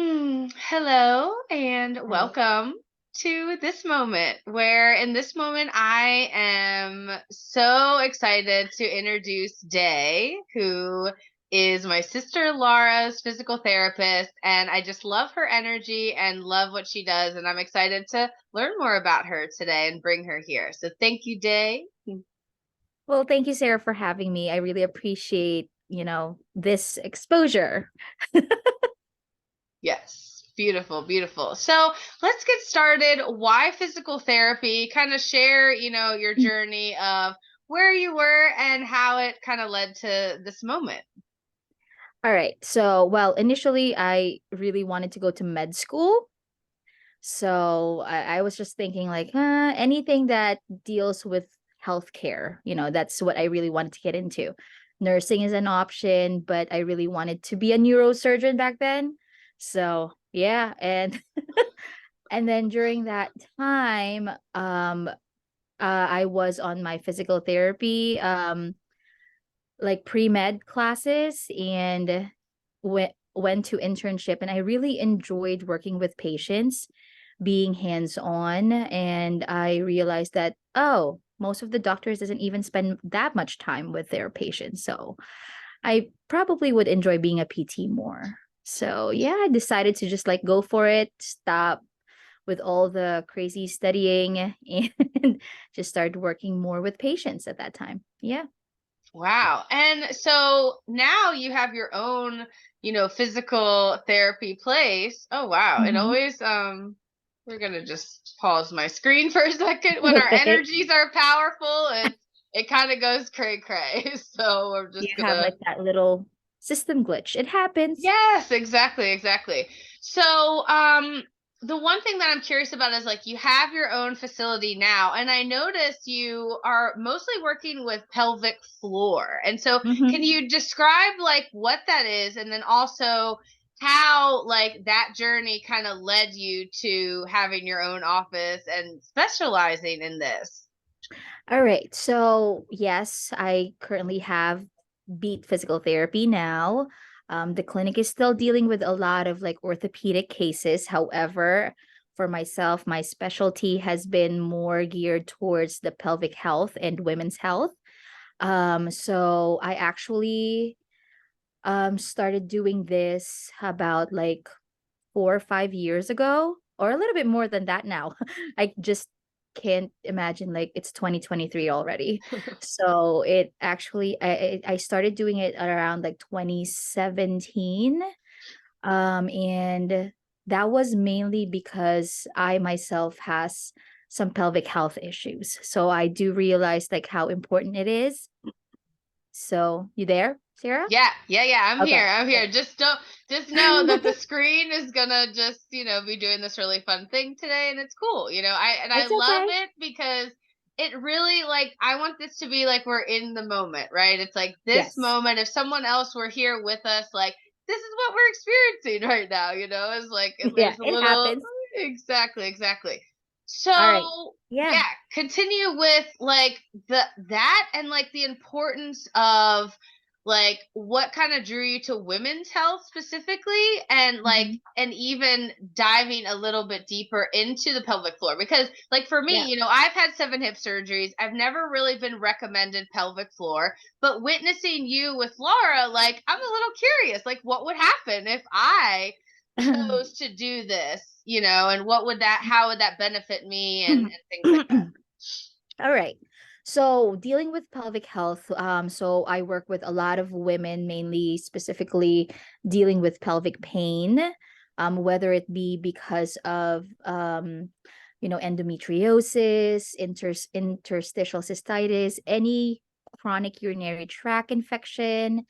Hello and Hi. welcome to this moment where in this moment I am so excited to introduce Day, who is my sister Laura's physical therapist, and I just love her energy and love what she does, and I'm excited to learn more about her today and bring her here. So thank you, Day. Well, thank you, Sarah, for having me. I really appreciate, this exposure. Yes, beautiful, beautiful. So let's get started. Why physical therapy? Kind of share, your journey of where you were and how it kind of led to this moment. All right. So, well, initially, I really wanted to go to med school. So I was just thinking, like, anything that deals with healthcare, that's what I really wanted to get into. Nursing is an option, but I really wanted to be a neurosurgeon back then. So, yeah. And and then during that time, I was on my physical therapy, like pre-med classes, and went to internship, and I really enjoyed working with patients, being hands-on, and I realized that, oh, most of the doctors doesn't even spend that much time with their patients. So I probably would enjoy being a PT more. So yeah, I decided to just like go for it, stop with all the crazy studying, and just started working more with patients at that time. Yeah. Wow. And so now you have your own, physical therapy place. Oh, wow. It Mhm. always, we're gonna just pause my screen for a second. When our Okay. energies are powerful, it kind of goes cray cray. So we're You just have gonna. like that little system glitch. It happens. Yes, exactly, exactly. So, the one thing that I'm curious about is like you have your own facility now, and I notice you are mostly working with pelvic floor. And so, can Mhm. you describe like what that is, and then also how like that journey kind of led you to having your own office and specializing in this? All right. So, yes, I currently have Beat Physical Therapy now. The clinic is still dealing with a lot of like orthopedic cases. However, for myself, my specialty has been more geared towards the pelvic health and women's health. So I actually started doing this about like 4 or 5 years ago, or a little bit more than that now. I just can't imagine, like, it's 2023 already. So it actually, I started doing it around like 2017. And that was mainly because I myself has some pelvic health issues. So I do realize like how important it is. So you there, Sarah? Yeah, yeah, yeah. I'm Okay. here. I'm Okay. here. Just know that the screen is gonna just, be doing this really fun thing today, and it's cool. I It's love okay. it because it really like I want this to be like we're in the moment, right? It's like this Yes. moment. If someone else were here with us, like this is what we're experiencing right now. It's like Yeah, there's a it little happens. exactly, exactly. All right. So Yeah. yeah, continue with like that and like the importance of like what kind of drew you to women's health specifically and like Mhm. and even diving a little bit deeper into the pelvic floor because like for me, Yeah. I've had 7 hip surgeries. I've never really been recommended pelvic floor, but witnessing you with Laura, like I'm a little curious, like what would happen if I chose to do this, and how would that benefit me and things like that. All right. So dealing with pelvic health, so I work with a lot of women, mainly specifically dealing with pelvic pain, whether it be because of endometriosis, interstitial cystitis, any chronic urinary tract infection,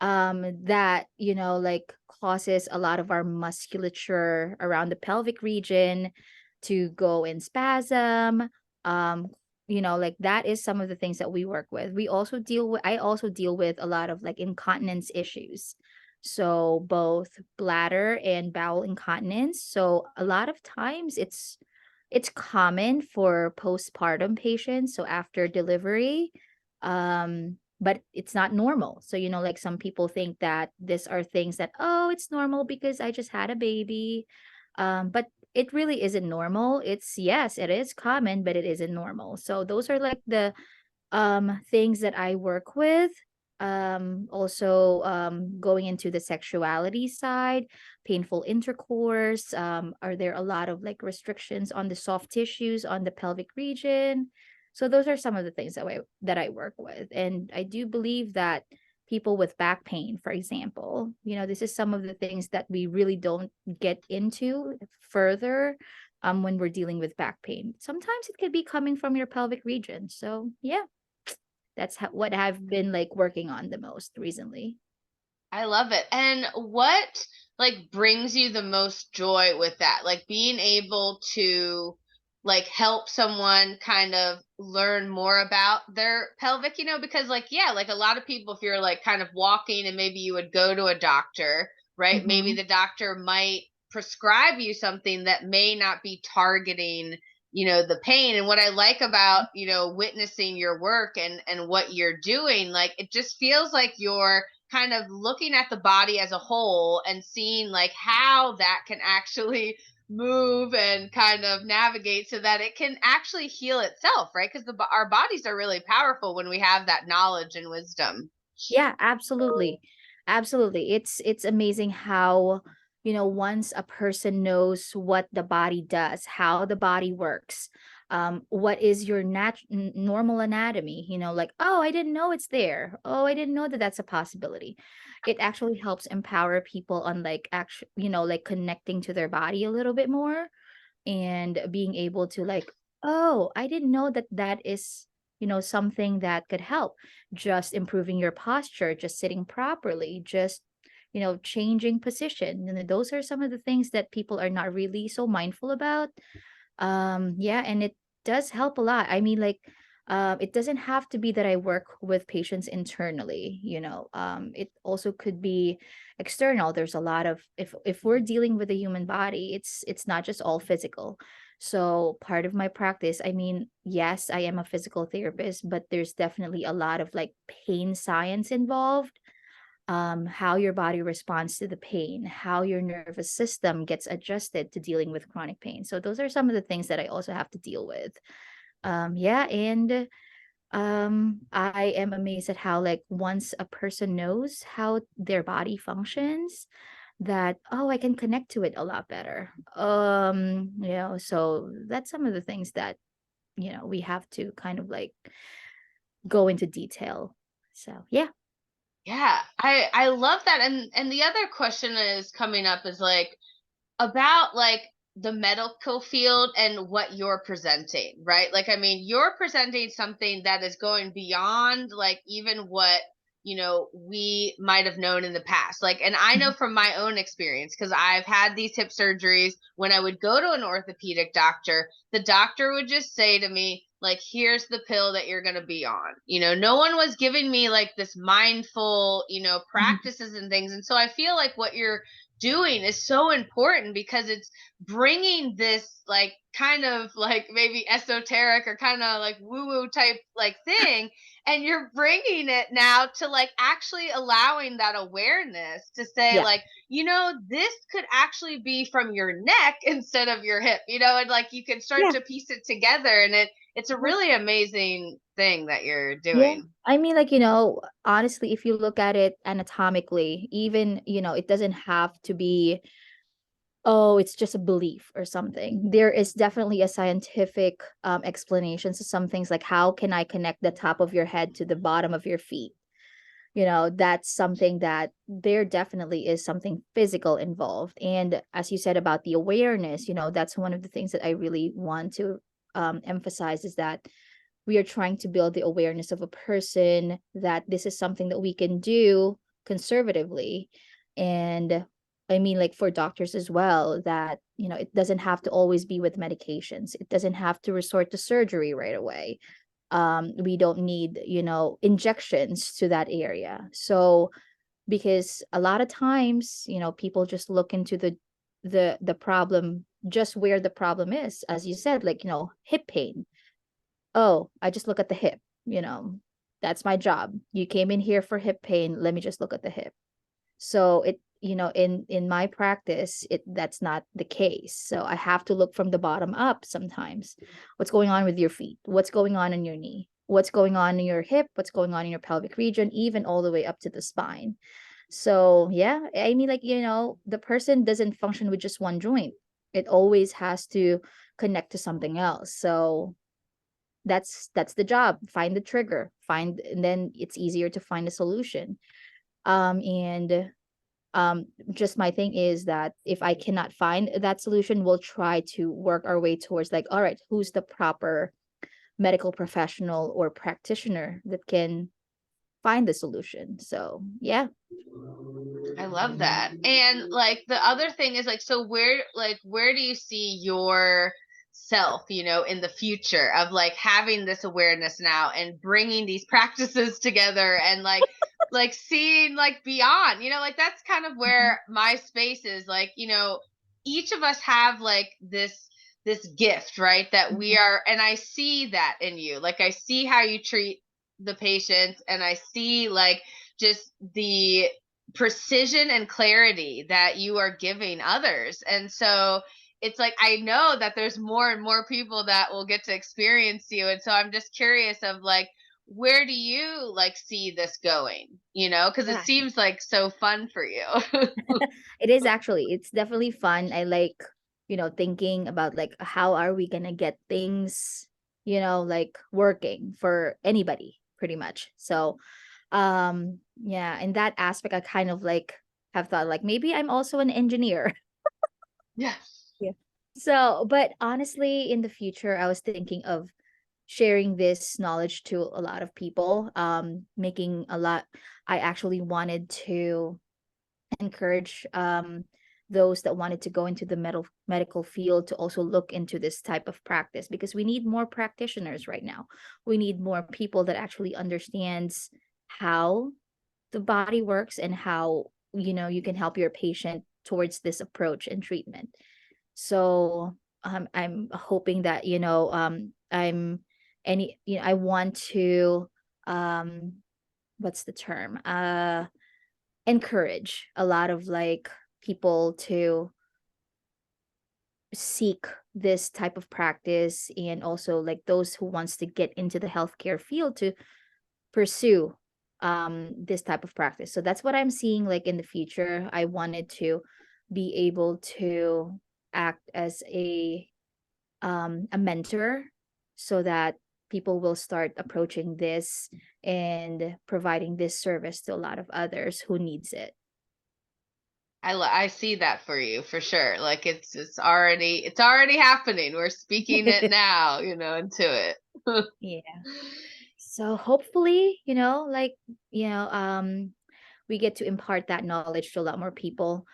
that like causes a lot of our musculature around the pelvic region to go in spasm. um like that is some of the things that we work with. I also deal with a lot of like incontinence issues, so both bladder and bowel incontinence. So a lot of times it's common for postpartum patients, so after delivery, but it's not normal. So, like some people think that these are things that, oh, it's normal because I just had a baby. But it really isn't normal. It's, yes, it is common, but it isn't normal. So those are like the things that I work with. Also going into the sexuality side, painful intercourse, are there a lot of like restrictions on the soft tissues on the pelvic region? So those are some of the things that I work with. And I do believe that people with back pain, for example, this is some of the things that we really don't get into further when we're dealing with back pain. Sometimes it could be coming from your pelvic region. So yeah, that's what I've been like working on the most recently. I love it. And what like brings you the most joy with that? Like being able to like help someone kind of learn more about their pelvic, because like yeah, like a lot of people if you're like kind of walking and maybe you would go to a doctor, right? Maybe Mm-hmm. the doctor might prescribe you something that may not be targeting the pain. And what I like about witnessing your work and what you're doing, like it just feels like you're kind of looking at the body as a whole and seeing like how that can actually move and kind of navigate so that it can actually heal itself, right? Because our bodies are really powerful when we have that knowledge and wisdom. Yeah, absolutely. Absolutely. It's amazing how, once a person knows what the body does, how the body works, what is your normal anatomy, like, oh, I didn't know it's there. Oh, I didn't know that that's a possibility. It actually helps empower people on like actually, like connecting to their body a little bit more and being able to like, oh, I didn't know that that is, something that could help. Just improving your posture, just sitting properly, just changing position. And those are some of the things that people are not really so mindful about. Yeah, and it does help a lot. I mean, like, it doesn't have to be that I work with patients internally, it also could be external. There's a lot of, if we're dealing with the human body, it's not just all physical. So part of my practice, I mean, yes, I am a physical therapist, but there's definitely a lot of like pain science involved, how your body responds to the pain, how your nervous system gets adjusted to dealing with chronic pain. So those are some of the things that I also have to deal with. Yeah, and I am amazed at how like once a person knows how their body functions, that oh, I can connect to it a lot better. So that's some of the things that we have to kind of like go into detail. So yeah. Yeah, I love that. And the other question that is coming up is like about like the medical field and what you're presenting, right? Like, I mean, you're presenting something that is going beyond like even what, we might have known in the past. Like, and I know Mhm. from my own experience, because I've had these hip surgeries, when I would go to an orthopedic doctor, the doctor would just say to me, like, here's the pill that you're going to be on. No one was giving me like this mindful, Mhm. practices and things. And so I feel like what you're doing is so important because it's bringing this like kind of like maybe esoteric or kind of like woo woo type like thing, and you're bringing it now to like actually allowing that awareness to say Yeah. like this could actually be from your neck instead of your hip, and like you can start Yeah. to piece it together, and it's a Yeah. really amazing thing that you're Yeah. doing. I mean, like, honestly, if you look at it anatomically, even, it doesn't have to be, oh, it's just a belief or something. There is definitely a scientific explanation to some things, like how can I connect the top of your head to the bottom of your feet? That's something that there definitely is something physical involved. And as you said about the awareness, that's one of the things that I really want to emphasize, is that we are trying to build the awareness of a person that this is something that we can do conservatively. And I mean, like for doctors as well, that it doesn't have to always be with medications, it doesn't have to resort to surgery right away. We don't need injections to that area. So because a lot of times people just look into the problem, just where the problem is, as you said, like hip pain. Oh, I just look at the hip, you know. That's my job. You came in here for hip pain. Let me just look at the hip. So it, in my practice, that's not the case. So I have to look from the bottom up sometimes. What's going on with your feet? What's going on in your knee? What's going on in your hip? What's going on in your pelvic region, even all the way up to the spine. So yeah, I mean, like, the person doesn't function with just one joint. It always has to connect to something else. So that's the job. Find the trigger, and then it's easier to find a solution. And just my thing is that if I cannot find that solution, we'll try to work our way towards, like, all right, who's the proper medical professional or practitioner that can find the solution. So yeah. I love that. And like the other thing is like, so where do you see your self, in the future of like having this awareness now and bringing these practices together and like seeing like beyond, like that's kind of Mhm. where my space is like, each of us have like this gift, right? That we Mhm. are, and I see that in you. Like I see how you treat the patients, and I see like just the precision and clarity that you are giving others. And so it's like I know that there's more and more people that will get to experience you. And so I'm just curious of like, where do you like see this going? Because it Yeah. seems like so fun for you. It is actually. It's definitely fun. I like, thinking about like how are we gonna get things, like working for anybody pretty much. So yeah, in that aspect I kind of like have thought like maybe I'm also an engineer. Yes. Yeah. So, but honestly, in the future, I was thinking of sharing this knowledge to a lot of people, making a lot. I actually wanted to encourage those that wanted to go into the medical field to also look into this type of practice, because we need more practitioners right now. We need more people that actually understands how the body works and how, you can help your patient towards this approach and treatment. So I'm hoping that, I'm any I want to, um what's the term, encourage a lot of like people to seek this type of practice, and also like those who wants to get into the healthcare field to pursue this type of practice. So that's what I'm seeing like in the future. I wanted to be able to act as a mentor, so that people will start approaching this and providing this service to a lot of others who needs it. I see that for you for sure. Like it's already happening. We're speaking it now, into it. Yeah. So hopefully, like, we get to impart that knowledge to a lot more people,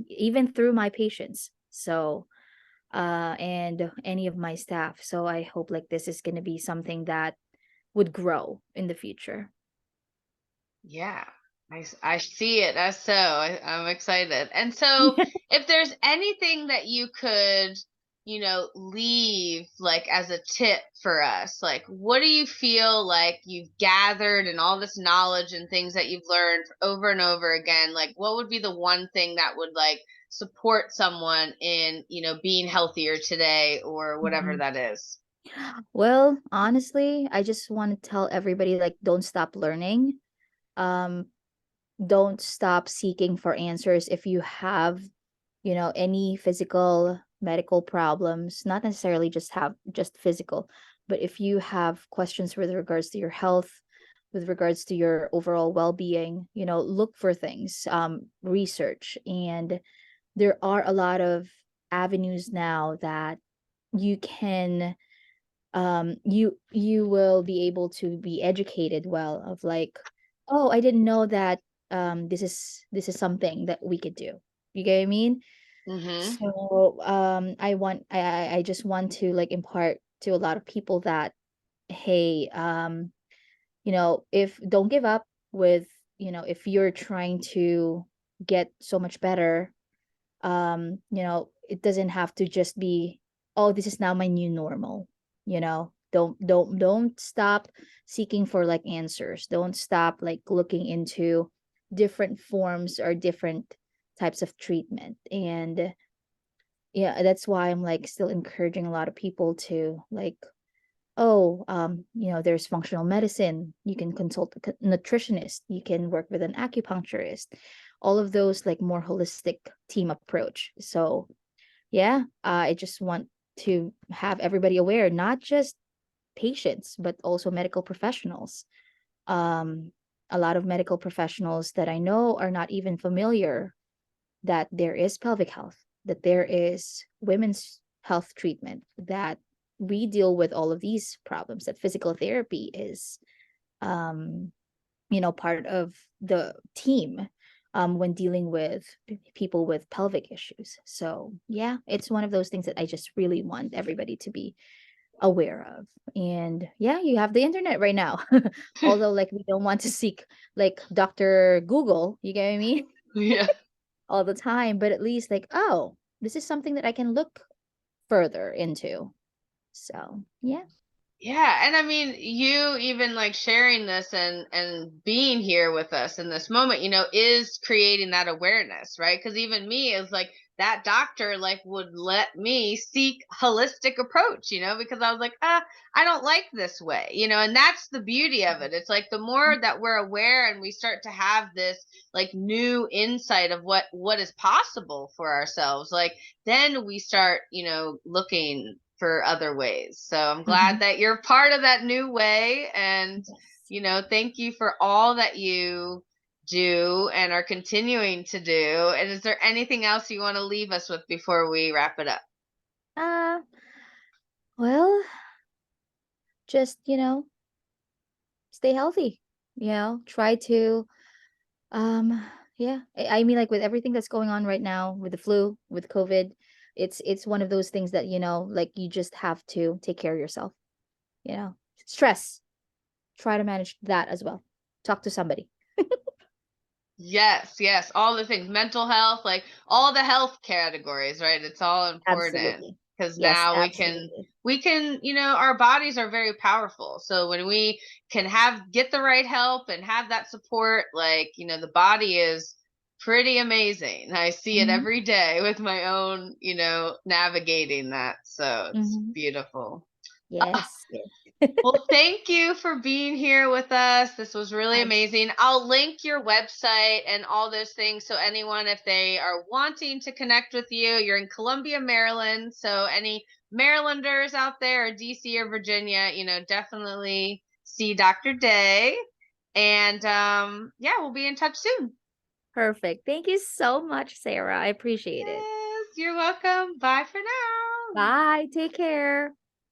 even through my patients. So, and any of my staff. So I hope like this is going to be something that would grow in the future. Yeah, I see it as so. I'm excited. And so, if there's anything that you could, leave like as a tip for us, like what do you feel like you've gathered and all this knowledge and things that you've learned over and over again? Like, what would be the one thing that would like support someone in, being healthier today or whatever Mhm. that is? Well, honestly, I just want to tell everybody like don't stop learning. Um, don't stop seeking for answers if you have, any physical medical problems, not necessarily just physical, but if you have questions with regards to your health, with regards to your overall well-being, look for things, research. And there are a lot of avenues now that you can, you will be able to be educated well of like, oh, I didn't know that this is something that we could do. You get what I mean? Mm-hmm. So I just want to like impart to a lot of people that, hey, if don't give up with, if you're trying to get so much better, it doesn't have to just be, oh, this is now my new normal, you know Don't stop seeking for like answers. Don't stop like looking into different forms or different types of treatment. And yeah, that's why I'm like still encouraging a lot of people to like, oh, there's functional medicine. You can consult a nutritionist. You can work with an acupuncturist. All of those like more holistic team approach. So yeah, I just want to have everybody aware, not just patients, but also medical professionals. Um, a lot of medical professionals that I know are not even familiar that there is pelvic health, that there is women's health treatment, that we deal with all of these problems, that physical therapy is, um, part of the team when dealing with people with pelvic issues. So, yeah, it's one of those things that I just really want everybody to be aware of. And yeah, you have the internet right now. Although, like, we don't want to seek like Dr. Google, you get what I mean? Yeah. All the time, but at least like, oh, this is something that I can look further into. So, yeah. Yeah, and I mean, you even like sharing this and being here with us in this moment, is creating that awareness, right? Because even me is like that doctor like would let me seek holistic approach, because I was like, I don't like this way, and that's the beauty of it. It's like the more that we're aware and we start to have this like new insight of what is possible for ourselves, like then we start, looking for other ways. So I'm glad Mhm. that you're part of that new way. And, Yes. thank you for all that you do and are continuing to do. And is there anything else you want to leave us with before we wrap it up? Uh, well, just, stay healthy. Try to yeah. I mean, like with everything that's going on right now with the flu, with COVID, it's one of those things that, like you just have to take care of yourself, you know. Stress, try to manage that as well. Talk to somebody. Yes, yes, all the things, mental health, like all the health categories, right? It's all important Absolutely. because Yes, now absolutely. our bodies are very powerful. So when we can get the right help and have that support, like, the body is pretty amazing. I see it Mhm. every day with my own, navigating that. So it's Mhm. beautiful. Yes, yes. Well, thank you for being here with us. This was really Abs- amazing. I'll link your website and all those things. So, anyone, if they are wanting to connect with you, you're in Columbia, Maryland. So, any Marylanders out there, or DC or Virginia, definitely see Dr. Day. And yeah, we'll be in touch soon. Perfect. Thank you so much, Sarah. I appreciate it. Yes, you're welcome. Bye for now. Bye. Take care.